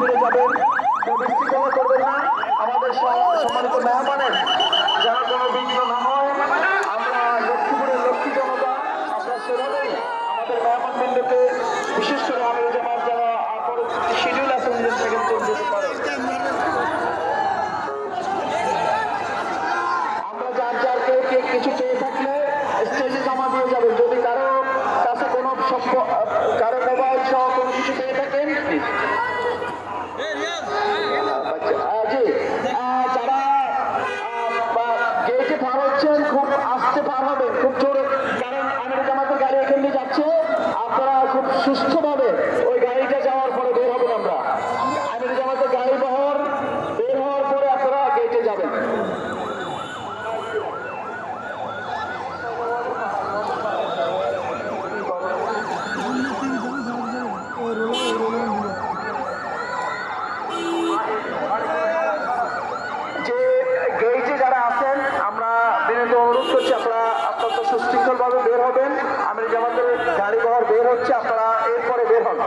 ফিরে যাবেন, কেউ বিশৃঙ্খলা করবেন না। আমাদের সম্মানিত মেহমানের যেন কোনো বিঘ্ন না হয়। আমরা লক্ষ্মীপুরের লক্ষ্মী জনতা, আমরা সেভাবেই আমাদের মেহমানবৃন্দকে, বিশেষ করে আমাদের জামাত যারা পরবর্তী শিডিউল আছে সেখানে চলে যেতে পারে। আমরা যার যার কেউ কিছু চেয়ে থাকলে স্টেজে জমা দিয়ে যাবেন। যদি কারো কাছে কোনো কারো মোবাইল সহ কোনো কিছু পেয়ে থাকেন, যারা গেটে পার হচ্ছেন খুব আস্তে পার হবেন, খুব জোরে, কারণ আমির জামাতের গাড়ি এখানে যাচ্ছে। আপনারা খুব সুস্থভাবে ওই গাড়িটা যাওয়ার পরে বের হবেন। আমরা আমির জামাতের গাড়ি বহর বের হওয়ার পরে আপনারা গেটে যাবেন। যে গেইটে যারা আছেন, আমরা বিনীত অনুরোধ করছি আপনারা অত্যন্ত সুশৃঙ্খলভাবে বের হবেন। আমির জামাতের গাড়ি বহর বের হচ্ছে, আপনারা এরপরে বের হন,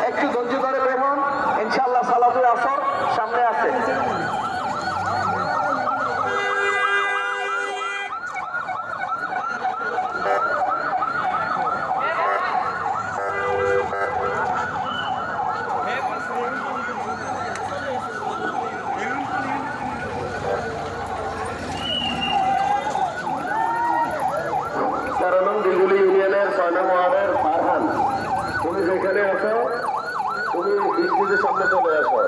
একটু ধৈর্য ধরে বের হন। ইনশাআল্লাহ সালাতুল আসর সামনে আছে। দিলগুলি ইউনিয়নের 6 নং ওয়ার্ডের ফারহান, তুমি যেখানে আছো তুমি স্টেজের সামনে চলে আসো।